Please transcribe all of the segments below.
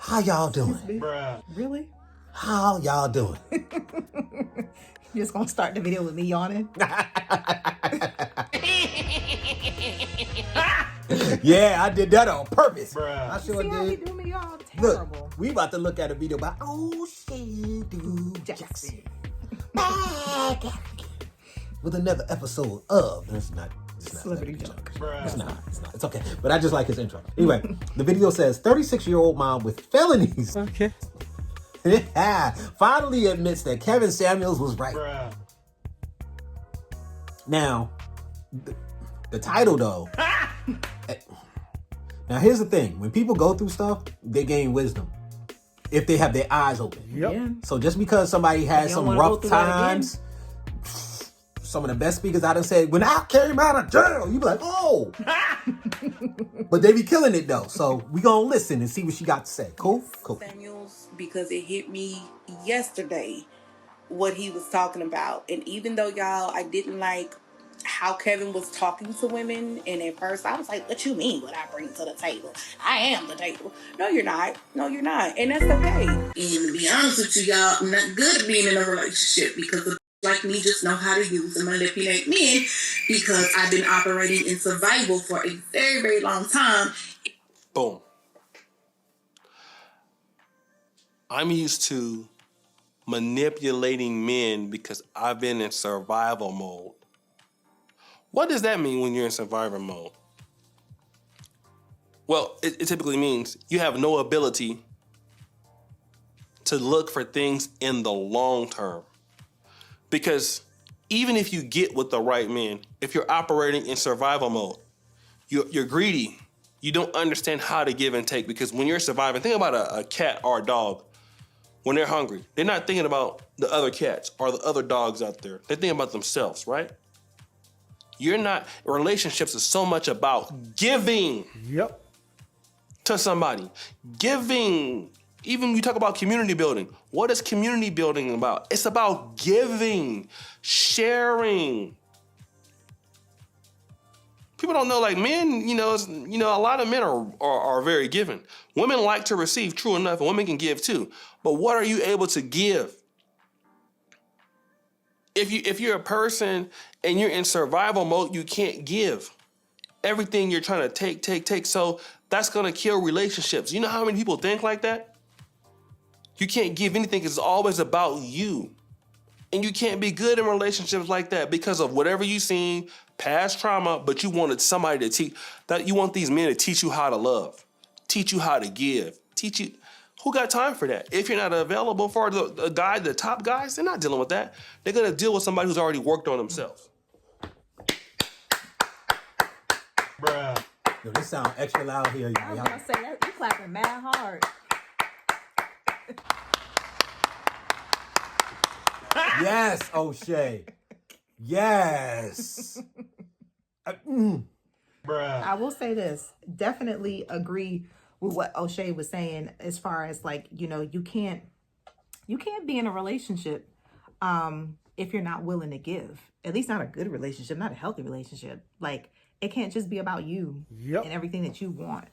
How y'all doing? Bruh. Really? How y'all doing? You just gonna start the video with me yawning? Yeah, I did that on purpose. Bruh. I sure See how he did. do me, y'all? Terrible. Look, we about to look at a video by O'Shea Jackson. Back with another episode of it's not Celebrity Junk. It's not. It's okay. But I just like his intro. Anyway, the video says 36-year-old mom with felonies. Okay. Finally admits that Kevin Samuels was right. Bruh. Now, the title though. Now here's the thing: when people go through stuff, they gain wisdom if they have their eyes open. Yep. Yeah. So just because somebody has some rough times, some of the best speakers I done said, when I came out of jail, you be like, oh. But they be killing it though. So we gonna listen and see what she got to say. Cool? Cool. Samuels, because it hit me yesterday what he was talking about. And even though, y'all, I didn't like how Kevin was talking to women, and at first I was like, what you mean what I bring to the table? I am the table. No, you're not. No, you're not. And that's okay. And to be honest with you, y'all, I'm not good at being in a relationship because of like me just know how to use and manipulate men because I've been operating in survival for a very, very long time. Boom. I'm used to manipulating men because I've been in survival mode. What does that mean when you're in survival mode? Well, it typically means you have no ability to look for things in the long term. Because even if you get with the right man, if you're operating in survival mode, you're greedy. You don't understand how to give and take, because when you're surviving, think about a cat or a dog. When they're hungry, they're not thinking about the other cats or the other dogs out there. They're thinking about themselves, right? Relationships is so much about giving to somebody. Giving. Even you talk about community building. What is community building about? It's about giving, sharing. People don't know, like men, a lot of men are very giving. Women like to receive, true enough, and women can give too. But what are you able to give? If you're a person and you're in survival mode, you can't give. Everything you're trying to take. So that's gonna kill relationships. You know how many people think like that? You can't give anything because it's always about you. And you can't be good in relationships like that because of whatever you've seen, past trauma, but you wanted somebody to teach, that you want these men to teach you how to love, teach you how to give, teach you. Who got time for that? If you're not available for the top guys, they're not dealing with that. They're gonna deal with somebody who's already worked on themselves. Bruh. Yo, this sound extra loud here. I was gonna say that you clapping mad hard. Yes, O'Shea. Yes. Bruh. I will say this. Definitely agree with what O'Shea was saying as far as like, you can't be in a relationship if you're not willing to give. At least not a good relationship, not a healthy relationship. Like, it can't just be about you and everything that you want,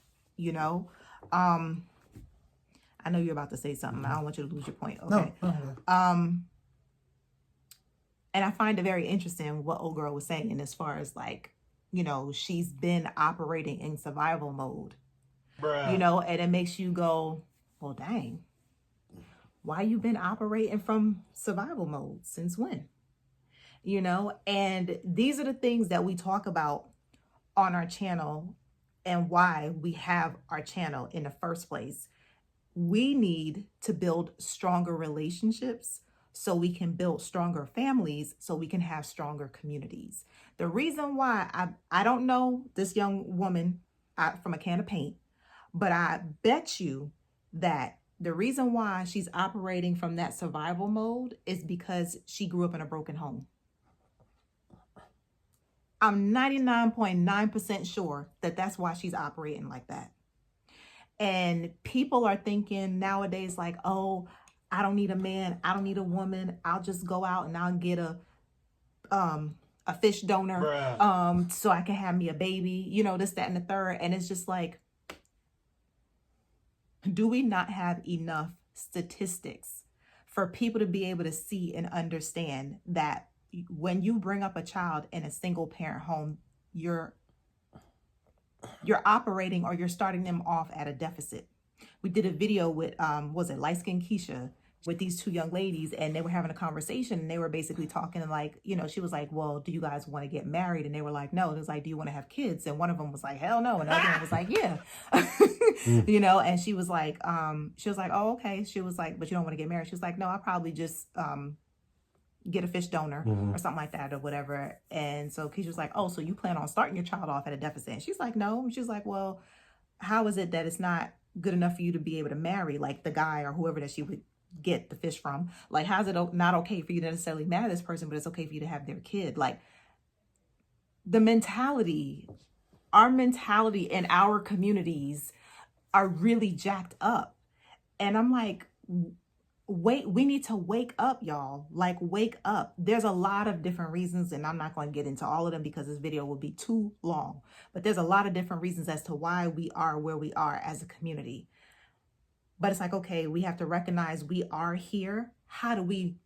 I know you're about to say something. I don't want you to lose your point. Okay. No. And I find it very interesting what old girl was saying as far as like, she's been operating in survival mode, Bruh. and it makes you go, well, dang, why you been operating from survival mode since when? And these are the things that we talk about on our channel and why we have our channel in the first place. We need to build stronger relationships so we can build stronger families, so we can have stronger communities. The reason why I don't know this young woman from a can of paint, but I bet you that the reason why she's operating from that survival mode is because she grew up in a broken home. I'm 99.9% sure that that's why she's operating like that. And people are thinking nowadays like, oh, I don't need a man. I don't need a woman. I'll just go out and I'll get a fish donor so I can have me a baby, this, that, and the third. And it's just like, Do we not have enough statistics for people to be able to see and understand that when you bring up a child in a single parent home, you're operating or you're starting them off at a deficit? We did a video with was it Light Skin Keisha with these two young ladies, and they were having a conversation, and they were basically talking like, you know, she was like, well, do you guys want to get married? And they were like, no. And it was like, do you want to have kids? And one of them was like, hell no. And the other one was like, yeah. You know, and she was like, oh, okay. She was like, but you don't want to get married? She was like, no, I'll probably just get a fish donor or something like that or whatever. And so Keisha was like, oh, so you plan on starting your child off at a deficit? And she's like, no. And she's like, well, how is it that it's not good enough for you to be able to marry like the guy or whoever that she would get the fish from? Like, how's it not okay for you to necessarily marry this person, but it's okay for you to have their kid? Like, the mentality, our mentality in our communities are really jacked up. And I'm like, wait, we need to wake up, y'all. Like, wake up. There's a lot of different reasons, and I'm not going to get into all of them because this video will be too long. But there's a lot of different reasons as to why we are where we are as a community. But it's like, okay, we have to recognize we are here. How do we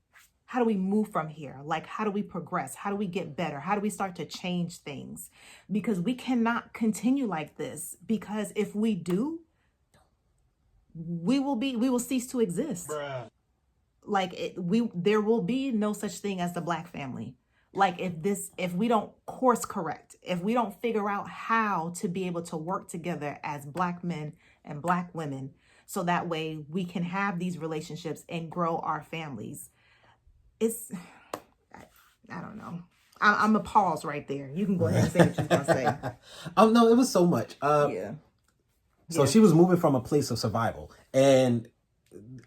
move from here? Like, how do we progress? How do we get better? How do we start to change things? Because we cannot continue like this, because if we do, we will cease to exist. Bruh. Like, there will be no such thing as the Black family. Like, if we don't course correct, if we don't figure out how to be able to work together as Black men and Black women, so that way we can have these relationships and grow our families. I don't know. I'm a pause right there. You can go ahead and say what you're going to say. No, it was so much. Yeah. So she was moving from a place of survival. And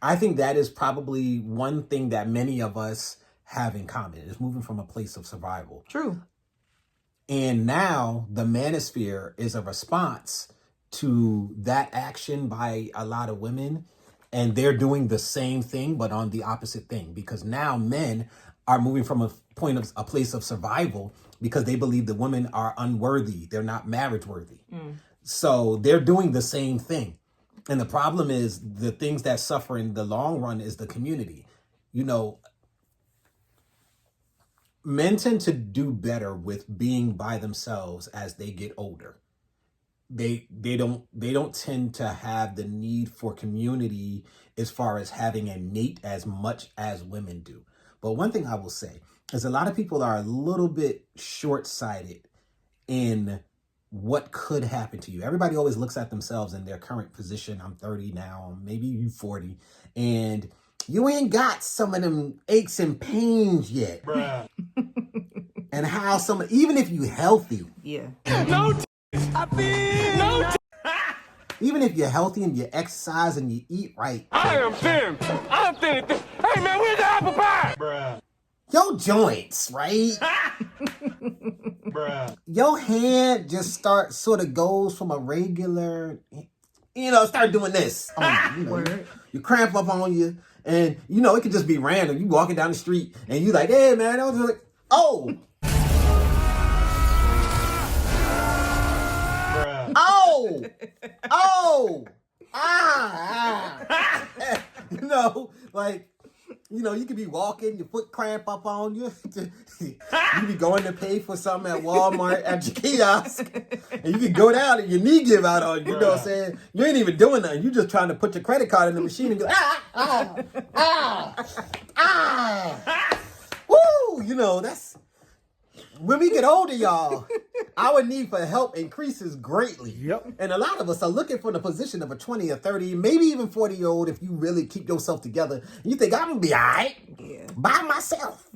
I think that is probably one thing that many of us have in common, is moving from a place of survival. True. And now the manosphere is a response to that action by a lot of women. And they're doing the same thing, but on the opposite thing. Because now men are moving from a place of survival because they believe the women are unworthy. They're not marriage worthy. So they're doing the same thing. And the problem is, the things that suffer in the long run is the community. You know, men tend to do better with being by themselves as they get older. They don't tend to have the need for community as far as having a mate as much as women do. But one thing I will say is a lot of people are a little bit short-sighted in what could happen to you. Everybody always looks at themselves in their current position. I'm 30 now, maybe you 40, and you ain't got some of them aches and pains yet. Bruh. And how even if you healthy. Yeah. Even if you're healthy and you exercise and you eat right. I am thin. I'm thin. Hey man, where's the apple pie? Bruh. Your joints, right? Bruh. Your hand just sort of goes from a regular, start doing this. You cramp up on you, and it could just be random. You walking down the street and you like, hey man, I was like, oh. You could be walking, your foot cramp up on you. You be going to pay for something at Walmart at your kiosk, and you can go down and your knee give out on you. You know what I'm saying? You ain't even doing nothing. You just trying to put your credit card in the machine and go, Woo! That's... When we get older, y'all, our need for help increases greatly. Yep. And a lot of us are looking for the position of a 20 or 30, maybe even 40-year-old if you really keep yourself together. You think, I'm going to be all right by myself.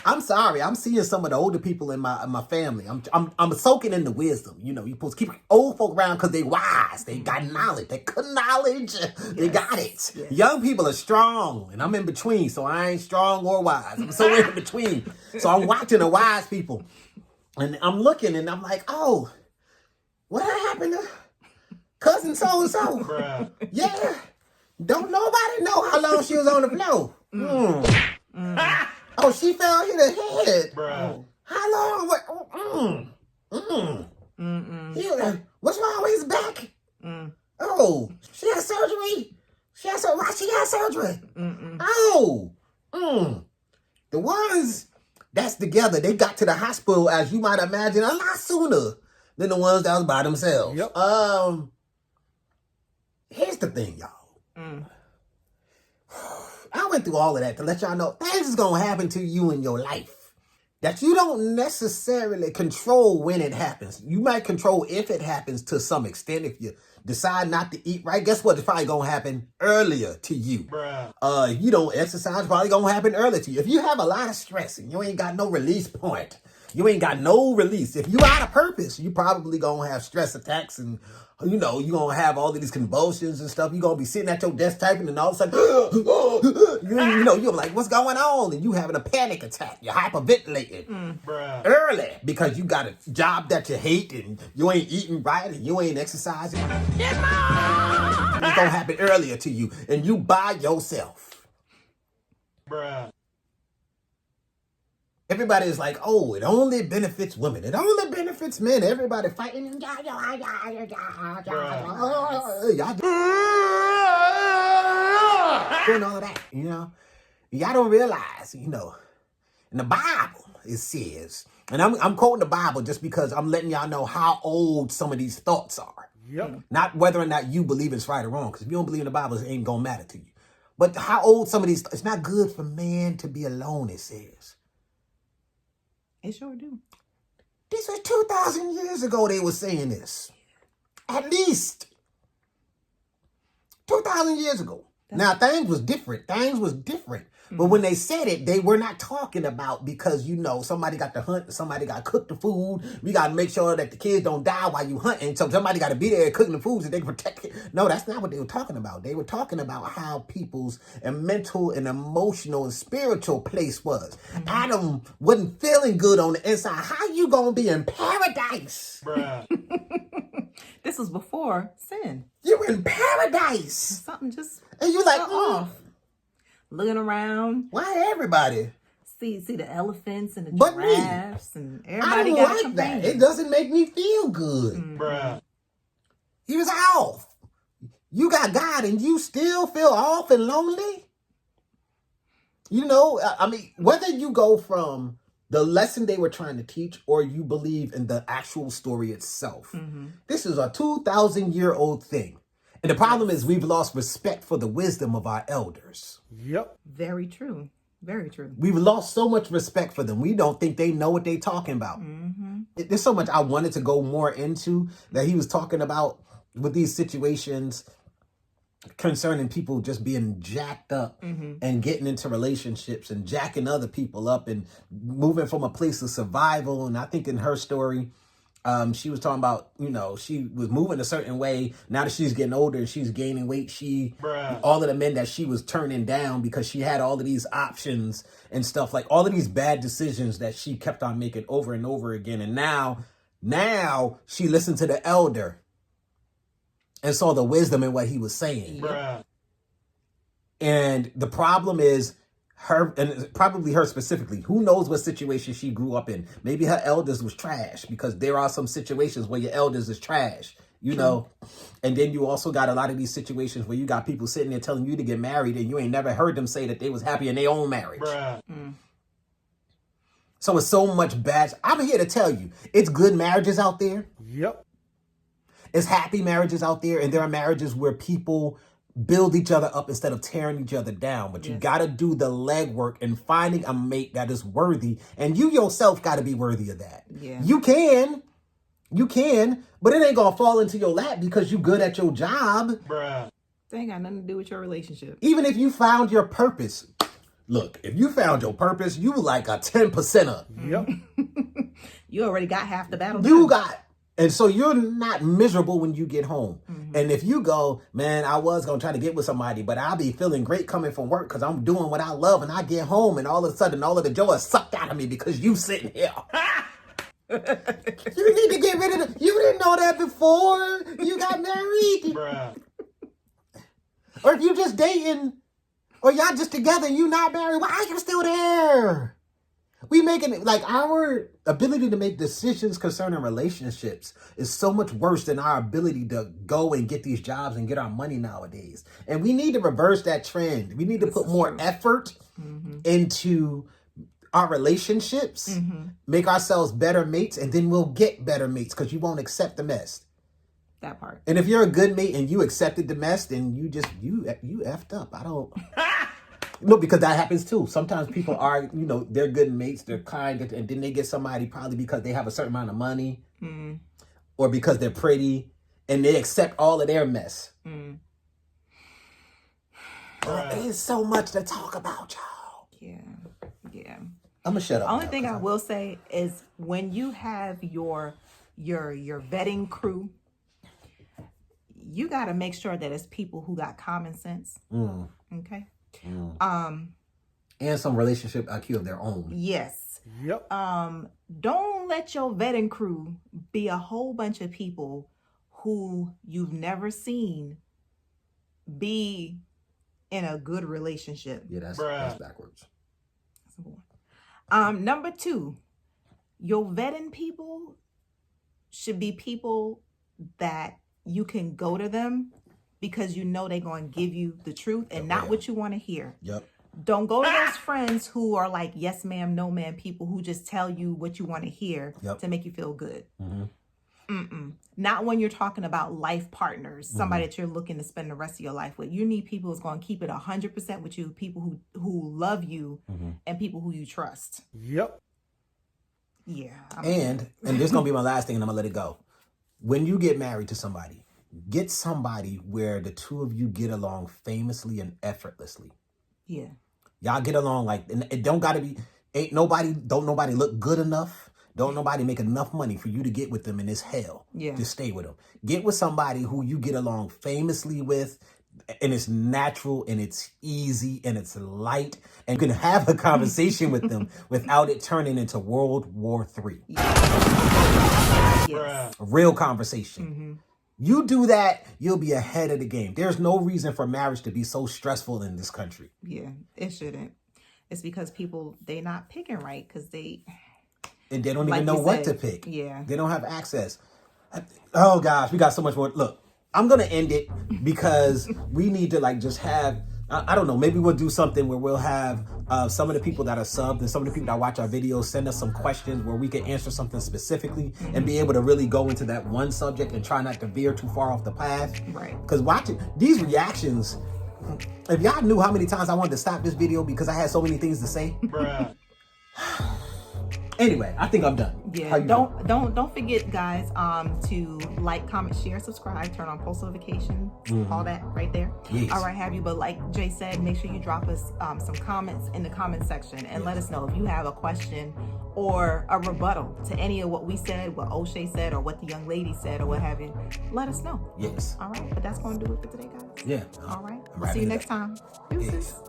I'm sorry. I'm seeing some of the older people in my family. I'm soaking in the wisdom. You're supposed to keep old folk around because they wise. They got knowledge. They got knowledge. They got it. Yes. Young people are strong, and I'm in between, so I ain't strong or wise. I'm so in between. So I'm watching the wise people. And I'm looking and I'm like, oh, what happened to cousin so-and-so? Bruh. Yeah. Don't nobody know how long she was on the floor. Oh, she fell, hit her head. Bruh. How long? What's wrong with his back? Oh, She had surgery. Why she had surgery? Oh. The ones that's together, they got to the hospital, as you might imagine, a lot sooner than the ones that was by themselves. Yep. Here's the thing, y'all. I went through all of that to let y'all know things is going to happen to you in your life that you don't necessarily control when it happens. You might control if it happens to some extent. If you decide not to eat right, guess what? It's probably going to happen earlier to you. If you don't exercise, it's probably going to happen earlier to you. If you have a lot of stress and you ain't got no release point, you ain't got no release. If you out of purpose, you probably going to have stress attacks and, you know, you're going to have all of these convulsions and stuff. You're going to be sitting at your desk typing and all of a sudden, you're like, what's going on? And you having a panic attack. You're hyperventilating early because you got a job that you hate and you ain't eating right and you ain't exercising. It's going to happen earlier to you and you by yourself. Everybody is like, oh, it only benefits women. It only benefits men. Everybody fighting. Y'all doing all of that, you know. Y'all don't realize, you know, in the Bible it says, and I'm quoting the Bible just because I'm letting y'all know how old some of these thoughts are. Yep. Not whether or not you believe it's right or wrong, because if you don't believe in the Bible, it ain't gonna matter to you. But how old some of these, it's not good for man to be alone, it says. It sure do. This was 2,000 years ago they were saying this. At least 2,000 years ago. Now, things was different. But when they said it, they were not talking about because, you know, somebody got to hunt, somebody got to cook the food. We got to make sure that the kids don't die while you hunting. So somebody got to be there cooking the food so they can protect it. No, that's not what they were talking about. They were talking about how people's mental and emotional and spiritual place was. Adam wasn't feeling good on the inside. How you going to be in paradise? This was before sin. You're in paradise. Something just And you're like, off. Looking around. Why everybody? See the elephants and the But me. giraffes and I everybody don't got a like companion. that. It doesn't make me feel good. He was off. You got God and you still feel off and lonely? You know, I mean, whether you go from the lesson they were trying to teach or you believe in the actual story itself, this is a 2,000-year-old thing. And the problem is we've lost respect for the wisdom of our elders. Yep. Very true. Very true. We've lost so much respect for them. We don't think they know what they're talking about. There's so much I wanted to go more into that he was talking about with these situations concerning people just being jacked up and getting into relationships and jacking other people up and moving from a place of survival. And I think in her story, she was talking about, you know, she was moving a certain way. Now that she's getting older and she's gaining weight, all of the men that she was turning down because she had all of these options and stuff, like all of these bad decisions that she kept on making over and over again. And now she listened to the elder and saw the wisdom in what he was saying. And the problem is her, and probably her specifically, who knows what situation she grew up in. Maybe her elders was trash, because there are some situations where your elders is trash, you know. And then you also got a lot of these situations where you got people sitting there telling you to get married and you ain't never heard them say that they was happy in their own marriage. So it's so much bad. I'm here to tell you, it's good marriages out there. Yep. It's happy marriages out there, and there are marriages where people build each other up instead of tearing each other down. But you got to do the legwork in finding a mate that is worthy, and you yourself got to be worthy of that. You can, but it ain't gonna fall into your lap because you good at your job. They ain't got nothing to do with your relationship. Even if you found your purpose. Look, if you found your purpose, you like a 10%er. Yep. You already got half the battle. You got. And so you're not miserable when you get home. And if you go, man, I was going to try to get with somebody, but I'll be feeling great coming from work because I'm doing what I love, and I get home and all of a sudden all of the joy is sucked out of me because you sitting here. You need to get rid of you didn't know that before you got married. Or if you just dating, or y'all just together and you not married, why are you still there? We making it like our ability to make decisions concerning relationships is so much worse than our ability to go and get these jobs and get our money nowadays. And we need to reverse that trend. We need to put more effort into our relationships, make ourselves better mates, and then we'll get better mates because you won't accept the mess. That part. And if you're a good mate and you accepted the mess, then you effed up. I don't. No, because that happens too. Sometimes people are, they're good mates, they're kind, and then they get somebody probably because they have a certain amount of money or because they're pretty, and they accept all of their mess. There's so much to talk about, y'all. Yeah. I'm gonna shut up. Only thing I will say is when you have your vetting crew, you got to make sure that it's people who got common sense. Okay. And some relationship IQ of their own. Yes. Yep. Don't let your vetting crew be a whole bunch of people who you've never seen be in a good relationship. Yeah, that's backwards. Number 2, your vetting people should be people that you can go to them because you know they're going to give you the truth and not what you want to hear. Yep. Don't go to those friends who are like yes ma'am, no ma'am people who just tell you what you want to hear to make you feel good. Not when you're talking about life partners, somebody that you're looking to spend the rest of your life with. You need people who's going to keep it 100% with you, people who love you and people who you trust. Yep. Yeah. And this is going to be my last thing and I'm going to let it go. When you get married to somebody, get somebody where the two of you get along famously and effortlessly. Yeah. Y'all get along like, and it don't gotta be, don't nobody look good enough. Don't nobody make enough money for you to get with them in this hell. Yeah. To stay with them. Get with somebody who you get along famously with, and it's natural and it's easy and it's light, and you can have a conversation with them without it turning into World War III. Yes. A real conversation. You do that, you'll be ahead of the game. There's no reason for marriage to be so stressful in this country. Yeah, it shouldn't. It's because people, they not picking right because And they don't even know what to pick. Yeah. They don't have access. Oh gosh, we got so much more. Look, I'm going to end it because we need to just have, I don't know, maybe we'll do something where we'll have some of the people that are subbed and some of the people that watch our videos send us some questions where we can answer something specifically and be able to really go into that one subject and try not to veer too far off the path. Right. Because watching these reactions, if y'all knew how many times I wanted to stop this video because I had so many things to say. Anyway, I think I'm done. Yeah, don't forget, guys, to like, comment, share, subscribe, turn on post notifications, all that right there. Yes. All right, have you. But like Jay said, make sure you drop us some comments in the comment section and let us know if you have a question or a rebuttal to any of what we said, what O'Shea said, or what the young lady said, or what have you. Let us know. Yes. All right, but that's going to do it for today, guys. Yeah. All right. I'm See you wrapping it next up. time. Deuces. Yes.